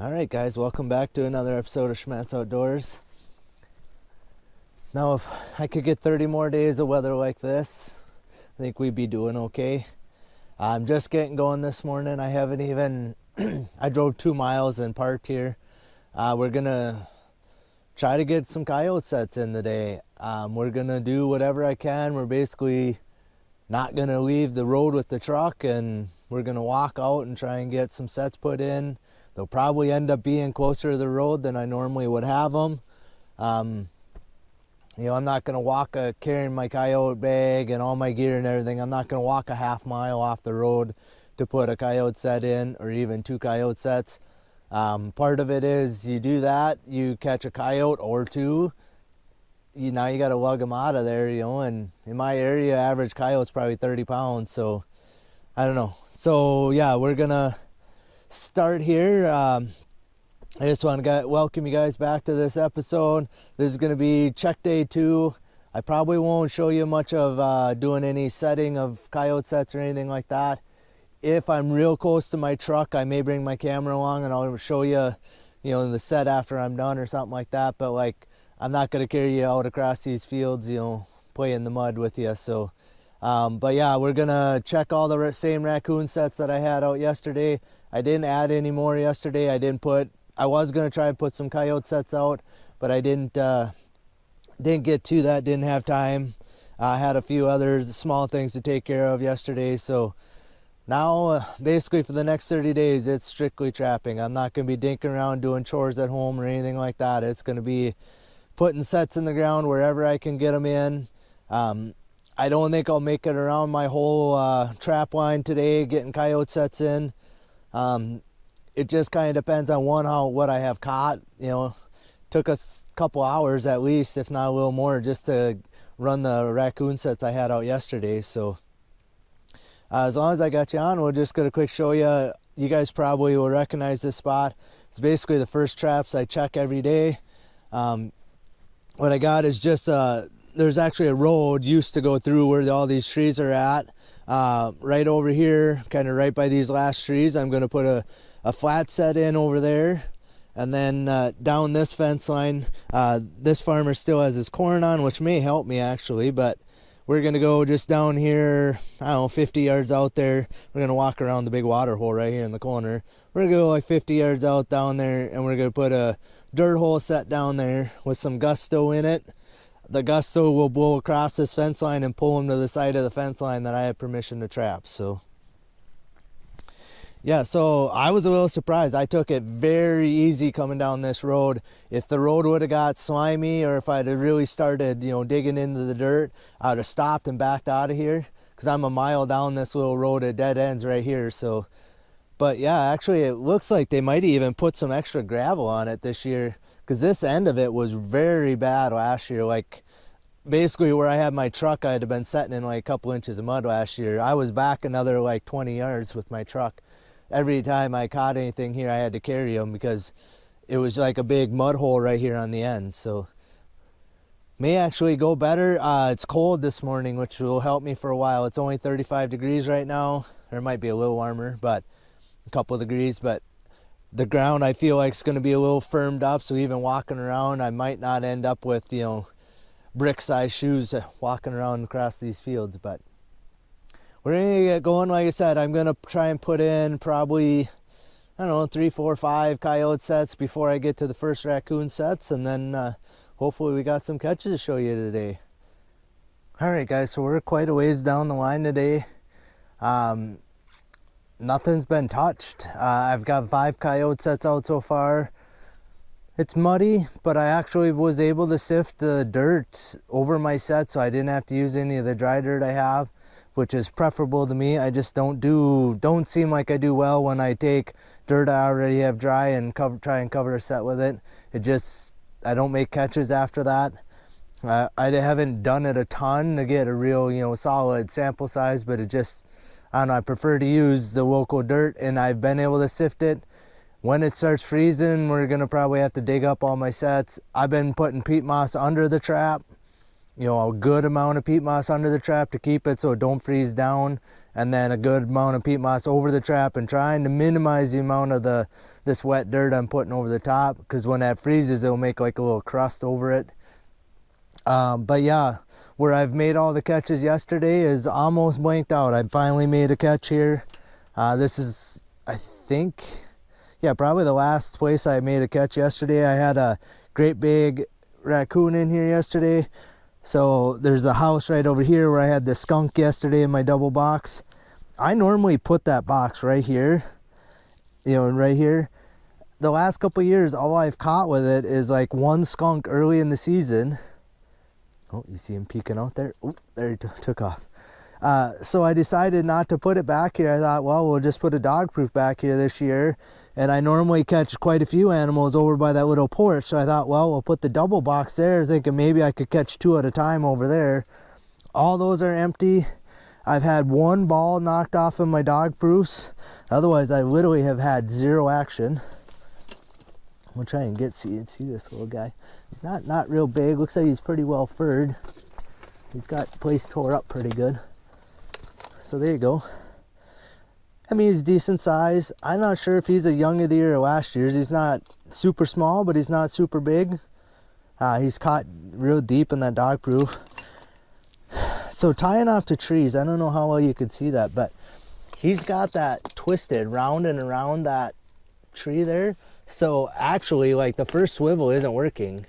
Alright guys, welcome back to another episode of Schmattz Outdoors. Now if I could get 30 more days of weather like this, I think we'd be doing okay. I'm just getting going this morning. I haven't even, I drove 2 miles and parked here. We're gonna try to get some coyote sets in today. We're gonna do whatever I can. We're basically not gonna leave the road with the truck, and we're gonna walk out and try and get some sets put in. They'll probably end up being closer to the road than I normally would have them. I'm not going to walk carrying my coyote bag and all my gear and everything. I'm not going to walk a half mile off the road to put a coyote set in, or even 2 coyote sets. Part of it is you do that, you catch a coyote or 2, now you got to lug them out of there, and in my area, average coyote's probably 30 pounds, so I don't know. So yeah, we're going to start here. I just want to welcome you guys back to this episode. This is going to be check day 2. I probably won't show you much of doing any setting of coyote sets or anything like that. If I'm real close to my truck, I may bring my camera along and I'll show you, the set after I'm done or something like that. But I'm not going to carry you out across these fields, play in the mud with you. So, but yeah, we're going to check all the same raccoon sets that I had out yesterday. I didn't add any more yesterday. I was going to try and put some coyote sets out, but I didn't get to that, didn't have time. I had a few other small things to take care of yesterday. So now, basically for the next 30 days, it's strictly trapping. I'm not going to be dinking around doing chores at home or anything like that. It's going to be putting sets in the ground wherever I can get them in. I don't think I'll make it around my whole trap line today, getting coyote sets in. It just kind of depends on what I have caught. Took us a couple hours at least, if not a little more, just to run the raccoon sets I had out yesterday. So as long as I got you on, we'll just get a quick show you. You guys probably will recognize this spot. It's basically the first traps I check every day. What I got is just there's actually a road used to go through where all these trees are at. Right over here, kind of right by these last trees, I'm going to put a flat set in over there. And then down this fence line, this farmer still has his corn on, which may help me actually, but we're going to go just down here, 50 yards out there. We're going to walk around the big water hole right here in the corner. We're going to go 50 yards out down there, and we're going to put a dirt hole set down there with some gusto in it. The gusto will blow across this fence line and pull them to the side of the fence line that I have permission to trap. So yeah, so I was a little surprised. I took it very easy coming down this road. If the road would have got slimy, or if I'd have really started, digging into the dirt, I would have stopped and backed out of here, because I'm a mile down this little road at dead ends right here. So, but yeah, actually it looks like they might even put some extra gravel on it this year, because this end of it was very bad last year. Basically where I had my truck, I'd have been setting in a couple inches of mud last year. I was back another 20 yards with my truck. Every time I caught anything here, I had to carry them, because it was like a big mud hole right here on the end. So may actually go better. It's cold this morning, which will help me for a while. It's only 35 degrees right now, or it might be a little warmer, but a couple of degrees. But the ground, I feel like, is going to be a little firmed up, so even walking around, I might not end up with brick-sized shoes walking around across these fields. But we're gonna get going. Like I said, I'm gonna try and put in probably, 3, 4, 5 coyote sets before I get to the first raccoon sets, and then hopefully we got some catches to show you today. All right, guys, so we're quite a ways down the line today. Nothing's been touched. I've got 5 coyote sets out so far. It's muddy, but I actually was able to sift the dirt over my set, so I didn't have to use any of the dry dirt I have, which is preferable to me. I just don't seem like I do well when I take dirt I already have dry and try and cover a set with it. I don't make catches after that. I haven't done it a ton to get a real, solid sample size, but I prefer to use the local dirt, and I've been able to sift it. When it starts freezing, we're gonna probably have to dig up all my sets. I've been putting peat moss under the trap, you know, a good amount of peat moss under the trap to keep it so it don't freeze down, and then a good amount of peat moss over the trap, and trying to minimize the amount of this wet dirt I'm putting over the top, because when that freezes, it'll make like a little crust over it. But yeah, where I've made all the catches yesterday is almost blanked out. I finally made a catch here. This is, I think, yeah, probably the last place I made a catch yesterday. I had a great big raccoon in here yesterday. So there's a house right over here where I had the skunk yesterday in my double box. I normally put that box right here, you know, right here. The last couple of years, all I've caught with it is like one skunk early in the season. Oh, you see him peeking out there? Oh, there he took off. So I decided not to put it back here. I thought, well, we'll just put a dog proof back here this year. And I normally catch quite a few animals over by that little porch. So I thought, well, we'll put the double box there, thinking maybe I could catch 2 at a time over there. All those are empty. I've had 1 ball knocked off of my dog proofs. Otherwise, I literally have had 0 action. We'll try and see this little guy. He's not real big. Looks like he's pretty well furred. He's got the place tore up pretty good. So there you go. I mean, he's decent size. I'm not sure if he's a young of the year or last year's. He's not super small, but he's not super big. He's caught real deep in that dog proof. So tying off to trees, I don't know how well you can see that, but he's got that twisted round and around that tree there. So actually, like, the first swivel isn't working.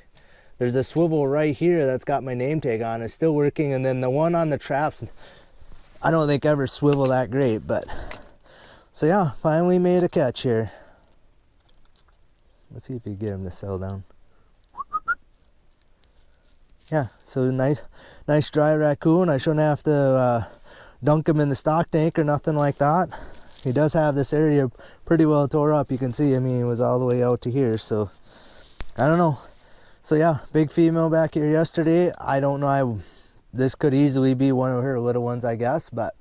There's a swivel right here that's got my name tag on. It's still working, and then the one on the traps, I don't think ever swivel that great, but so yeah, finally made a catch here. Let's see if you get him to settle down. Yeah, so nice dry raccoon. I shouldn't have to dunk him in the stock tank or nothing like that. He does have this area pretty well tore up. You can see, I mean, he was all the way out to here, so I don't know. So yeah, big female back here yesterday. I don't know, this could easily be one of her little ones, I guess, but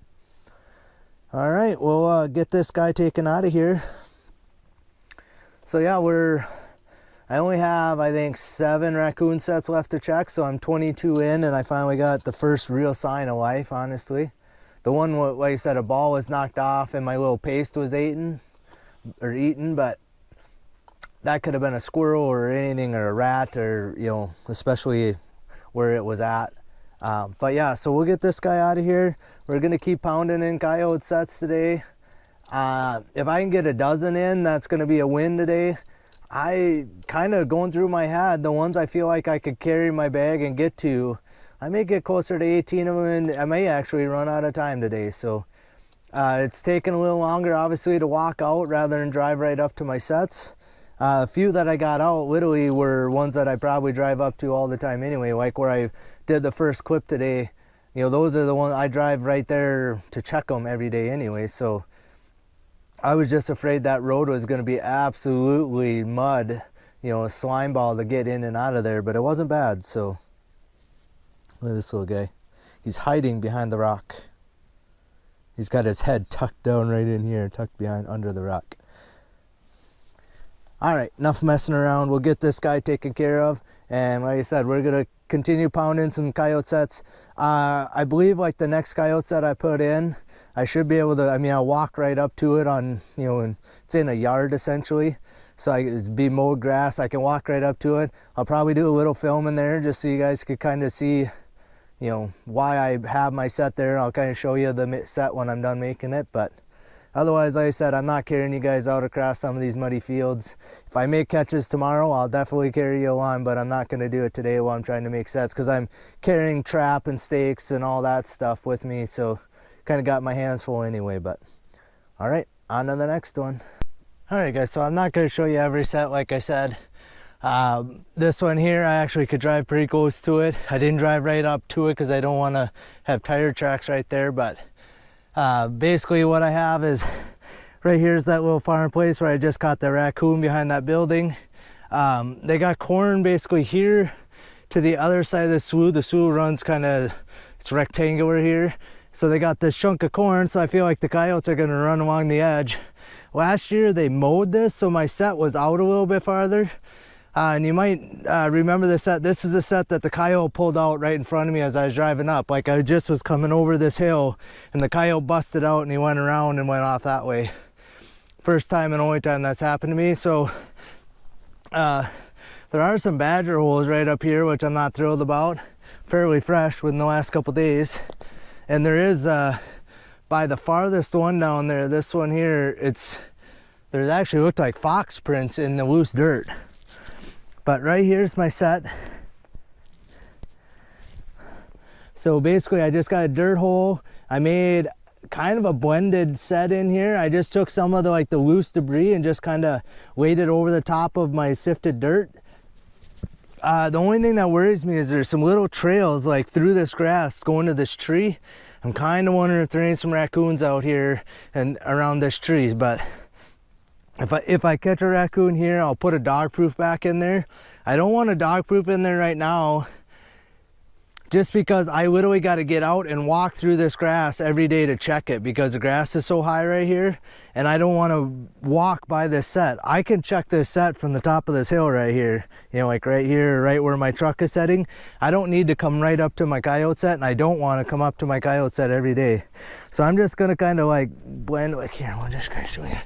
all right, we'll get this guy taken out of here. So yeah, I only have, I think, 7 raccoon sets left to check, so I'm 22 in, and I finally got the first real sign of life, honestly. The one, like I said, a ball was knocked off and my little paste was eaten, but that could have been a squirrel or anything, or a rat, or, you know, especially where it was at. But yeah, so we'll get this guy out of here. We're gonna keep pounding in coyote sets today. If I can get a dozen in, that's gonna be a win today. I kind of going through my head, the ones I feel like I could carry my bag and get to, I may get closer to 18 of them, and I may actually run out of time today. So it's taken a little longer, obviously, to walk out rather than drive right up to my sets. A few that I got out literally were ones that I probably drive up to all the time anyway, like where I did the first clip today. You know, those are the ones I drive right there to check them every day anyway. So I was just afraid that road was going to be absolutely mud, you know, a slime ball to get in and out of there, but it wasn't bad. So look at this little guy. He's hiding behind the rock. He's got his head tucked down right in here, tucked behind under the rock. All right, enough messing around. We'll get this guy taken care of. And like I said, we're gonna continue pounding some coyote sets. I believe like the next coyote set I put in, I should be able to, I mean, I'll walk right up to it on, you know, and it's in a yard essentially. So it's be mowed grass. I can walk right up to it. I'll probably do a little film in there just so you guys could kind of see, you know, why I have my set there. I'll kind of show you the set when I'm done making it. But otherwise, like I said, I'm not carrying you guys out across some of these muddy fields. If I make catches tomorrow, I'll definitely carry you along, but I'm not going to do it today while I'm trying to make sets, because I'm carrying trap and stakes and all that stuff with me. So kind of got my hands full anyway. But all right, on to the next one. All right, guys, so I'm not going to show you every set, like I said. This one here, I actually could drive pretty close to it. I didn't drive right up to it because I don't want to have tire tracks right there, but basically what I have is right here is that little farm place where I just caught the raccoon behind that building. They got corn basically here to the other side of the slough. The slough runs kind of, it's rectangular here. So they got this chunk of corn, so I feel like the coyotes are going to run along the edge. last year they mowed this, so my set was out a little bit farther. And you might remember this set. This is the set that the coyote pulled out right in front of me as I was driving up. Like I just was coming over this hill and the coyote busted out and he went around and went off that way. First time and only time that's happened to me. So there are some badger holes right up here, which I'm not thrilled about. Fairly fresh within the last couple days. And there is, by the farthest one down there, this one here, there's actually looked like fox prints in the loose dirt. But right here's my set. So basically I just got a dirt hole. I made kind of a blended set in here. I just took some of the loose debris and just kind of laid it over the top of my sifted dirt. The only thing that worries me is there's some little trails like through this grass going to this tree. I'm kind of wondering if there ain't some raccoons out here and around this tree, but if I catch a raccoon here, I'll put a dog proof back in there. I don't want a dog proof in there right now just because I literally got to get out and walk through this grass every day to check it because the grass is so high right here and I don't want to walk by this set. I can check this set from the top of this hill right here, you know, like right here, right where my truck is setting. I don't need to come right up to my coyote set and I don't want to come up to my coyote set every day. So I'm just going to kind of like blend, like here, I'm just going to show you.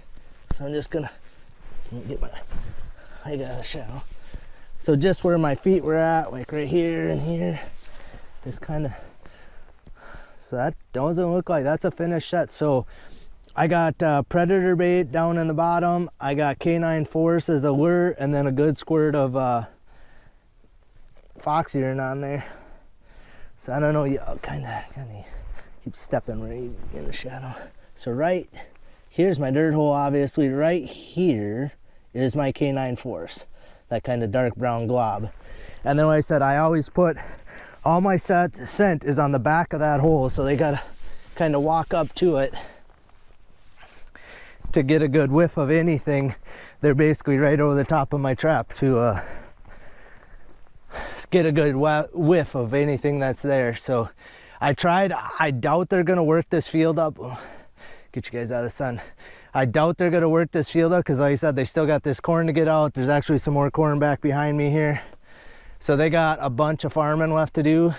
So I'm just going to get my leg out of the shadow. So just where my feet were at, like right here and here. Just kind of, so that doesn't look like that's a finished set. So I got predator bait down in the bottom. I got Canine Force as a lure and then a good squirt of fox urine on there. So I don't know, I'll kind of keep stepping right in the shadow. So right here's my dirt hole, obviously. Right here is my Canine Force, that kind of dark brown glob. And then like I said, I always put all my scent is on the back of that hole, so they gotta kind of walk up to it to get a good whiff of anything. They're basically right over the top of my trap to get a good whiff of anything that's there. So I doubt they're gonna work this field up. Get you guys out of the sun. I doubt they're gonna work this field up because like I said, they still got this corn to get out. There's actually some more corn back behind me here. So they got a bunch of farming left to do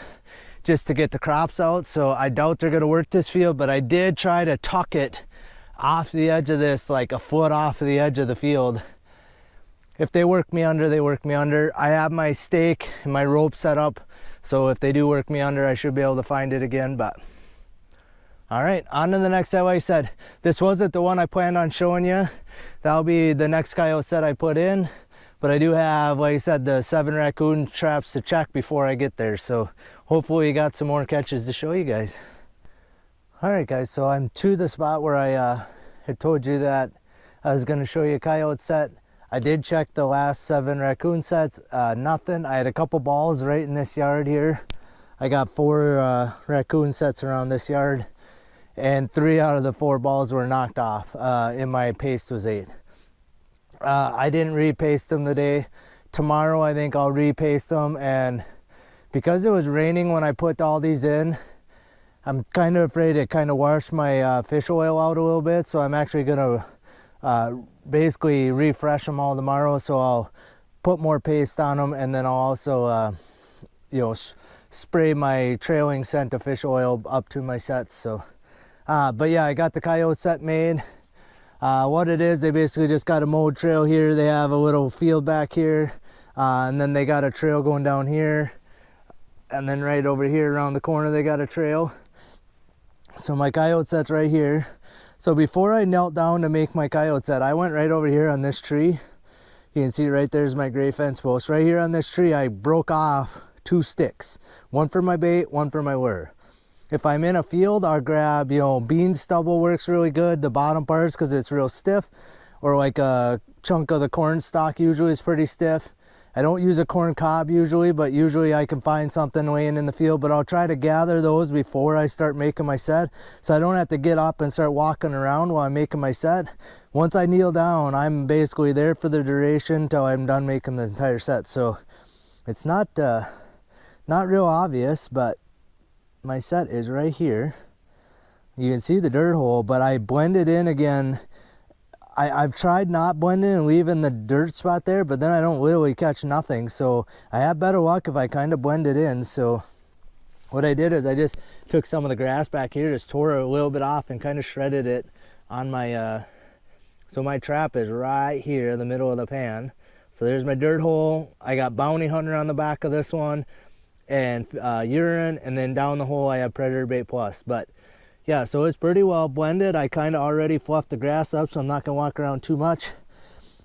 just to get the crops out. So I doubt they're gonna work this field, but I did try to tuck it off the edge of this, like a foot off of the edge of the field. If they work me under, they work me under. I have my stake and my rope set up. So if they do work me under, I should be able to find it again, but. All right, on to the next set. Like I said, this wasn't the one I planned on showing you. That'll be the next coyote set I put in. But I do have, like I said, the 7 raccoon traps to check before I get there. So hopefully you got some more catches to show you guys. All right, guys, so I'm to the spot where I had told you that I was going to show you a coyote set. I did check the last 7 raccoon sets, nothing. I had a couple balls right in this yard here. I got 4 raccoon sets around this yard, and 3 out of the 4 balls were knocked off, and my paste was 8. I didn't repaste them today. Tomorrow I think I'll repaste them, and because it was raining when I put all these in, I'm kind of afraid it kind of washed my fish oil out a little bit, so I'm actually gonna basically refresh them all tomorrow. So I'll put more paste on them, and then I'll also spray my trailing scent of fish oil up to my sets. So but yeah, I got the coyote set made. What it is, they basically just got a mowed trail here. They have a little field back here, and then they got a trail going down here, and then right over here around the corner they got a trail. So my coyote set's right here. So before I knelt down to make my coyote set, I went right over here on this tree. You can see right there's my gray fence post. Right here on this tree I broke off 2 sticks, one for my bait, one for my lure. If I'm in a field, I'll grab, bean stubble works really good, the bottom parts, because it's real stiff, or like a chunk of the corn stalk usually is pretty stiff. I don't use a corn cob usually, but usually I can find something laying in the field, but I'll try to gather those before I start making my set, so I don't have to get up and start walking around while I'm making my set. Once I kneel down, I'm basically there for the duration till I'm done making the entire set. So it's not real obvious, but my set is right here. You can see the dirt hole, but I blended in again. I've tried not blending and leaving the dirt spot there, but then I don't literally catch nothing. So I have better luck if I kind of blend it in. So what I did is I just took some of the grass back here, just tore it a little bit off and kind of shredded it on my, so my trap is right here in the middle of the pan. So there's my dirt hole. I got Bounty Hunter on the back of this one and urine, and then down the hole I have Predator Bait Plus. But yeah, so it's pretty well blended. I kind of already fluffed the grass up, so I'm not gonna walk around too much.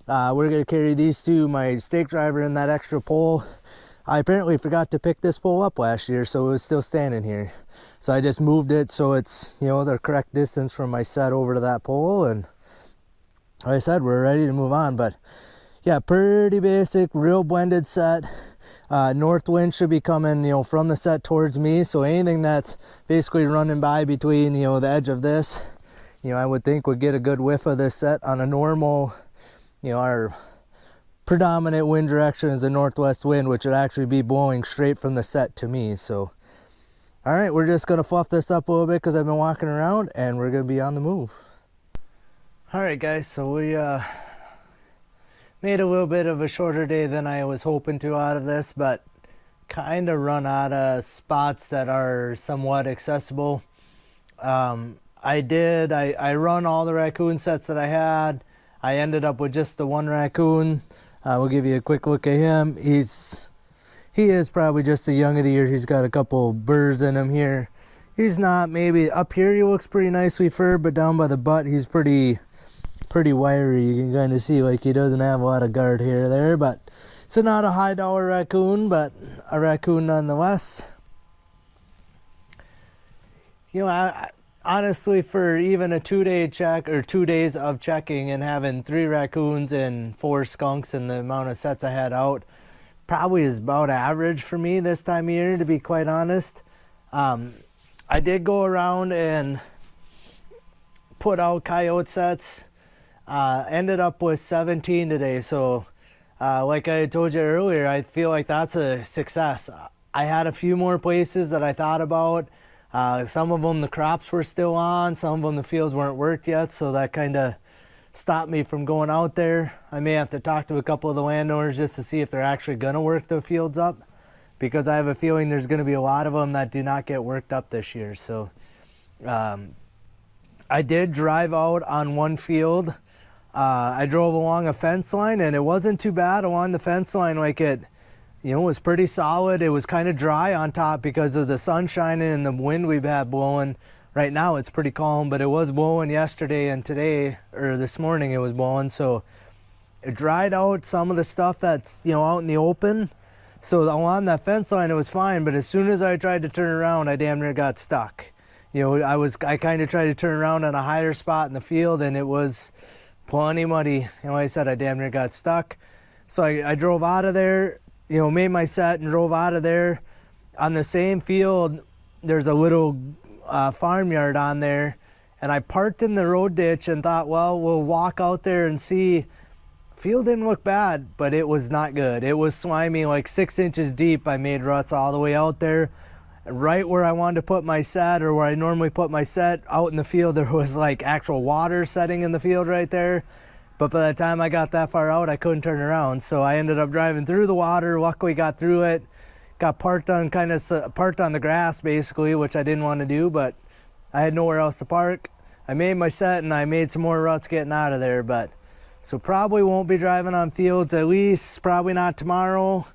We're gonna carry these two, my stake driver and that extra pole. I apparently forgot to pick this pole up last year, so it was still standing here. So I just moved it so it's, you know, the correct distance from my set over to that pole, and like I said, we're ready to move on. But yeah, pretty basic, real blended set. North wind should be coming, you know, from the set towards me. So anything that's basically running by between, you know, the edge of this, you know, I would think would get a good whiff of this set on a normal, you know, our predominant wind direction is a northwest wind, which would actually be blowing straight from the set to me. So, all right, we're just gonna fluff this up a little bit because I've been walking around, and we're gonna be on the move. All right, guys, so we made a little bit of a shorter day than I was hoping to out of this, but kind of run out of spots that are somewhat accessible. I run all the raccoon sets that I had. I ended up with just the one raccoon. We'll give you a quick look at him. He is probably just a young of the year. He's got a couple burrs in him here. He's not, maybe up here he looks pretty nicely furred, but down by the butt he's pretty wiry. You can kind of see like he doesn't have a lot of guard hair there, but it's not a high dollar raccoon, but a raccoon nonetheless. You know, honestly, for even a 2-day check or 2 days of checking and having 3 raccoons and 4 skunks and the amount of sets I had out, probably is about average for me this time of year, to be quite honest. I did go around and put out coyote sets. Ended up with 17 today, so like I told you earlier, I feel like that's a success. I had a few more places that I thought about. Some of them the crops were still on, some of them the fields weren't worked yet, so that kind of stopped me from going out there. I may have to talk to a couple of the landowners just to see if they're actually going to work the fields up, because I have a feeling there's going to be a lot of them that do not get worked up this year. So I did drive out on one field. I drove along a fence line, and it wasn't too bad along the fence line. Like it, you know, was pretty solid. It was kind of dry on top because of the sun shining and the wind we've had blowing. Right now it's pretty calm, but it was blowing yesterday and today, or this morning it was blowing. So it dried out some of the stuff that's, you know, out in the open. So along that fence line it was fine, but as soon as I tried to turn around, I damn near got stuck. You know, I kind of tried to turn around on a higher spot in the field, and it was plenty muddy. And like I said, I damn near got stuck. So I drove out of there, you know, made my set and drove out of there. On the same field, there's a little farmyard on there, and I parked in the road ditch and thought, well, we'll walk out there and see. Field didn't look bad, but it was not good. It was slimy, like 6 inches deep. I made ruts all the way out there. Right where I wanted to put my set, or where I normally put my set out in the field, there was like actual water setting in the field right there. But by the time I got that far out, I couldn't turn around. So I ended up driving through the water, luckily got through it, got parked on the grass basically, which I didn't want to do, but I had nowhere else to park. I made my set and I made some more ruts getting out of there, but so probably won't be driving on fields, at least probably not tomorrow.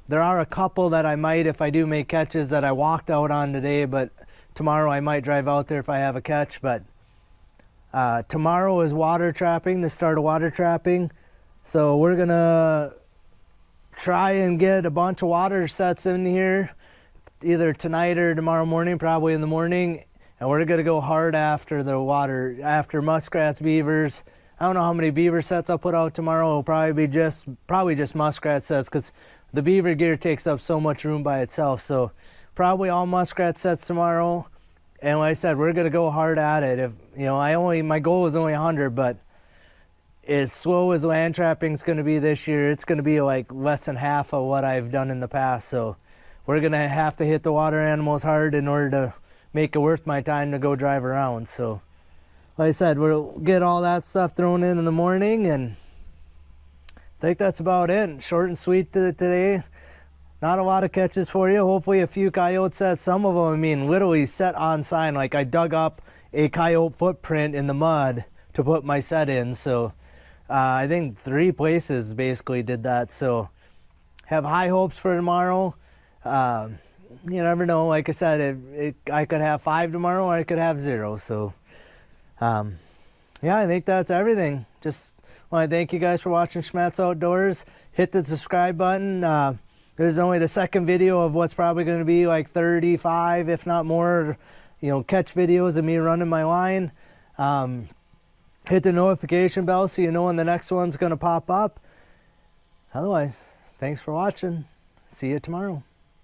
There are a couple that I might, if I do make catches, that I walked out on today, but tomorrow I might drive out there if I have a catch. But tomorrow is water trapping, the start of water trapping. So we're gonna try and get a bunch of water sets in here, either tonight or tomorrow morning, probably in the morning. And we're gonna go hard after the water, after muskrats, beavers. I don't know how many beaver sets I'll put out tomorrow. It'll probably just muskrat sets, because the beaver gear takes up so much room by itself. So probably all muskrat sets tomorrow. And like I said, we're gonna go hard at it. If you know, my goal is only 100, but as slow as land trapping's gonna be this year, it's gonna be like less than half of what I've done in the past. So we're gonna have to hit the water animals hard in order to make it worth my time to go drive around. So like I said, we'll get all that stuff thrown in the morning, and I think that's about it. Short and sweet today. Not a lot of catches for you. Hopefully a few coyote sets. Some of them, I mean, literally set on sign. Like I dug up a coyote footprint in the mud to put my set in. So I think 3 places basically did that. So have high hopes for tomorrow. You never know. Like I said, I could have 5 tomorrow, or I could have 0. So yeah, I think that's everything. Just want to thank you guys for watching Schmattz Outdoors. Hit the subscribe button. There's only the second video of what's probably going to be like 35, if not more, catch videos of me running my line. Hit the notification bell so you know when the next one's going to pop up. Otherwise, thanks for watching. See you tomorrow.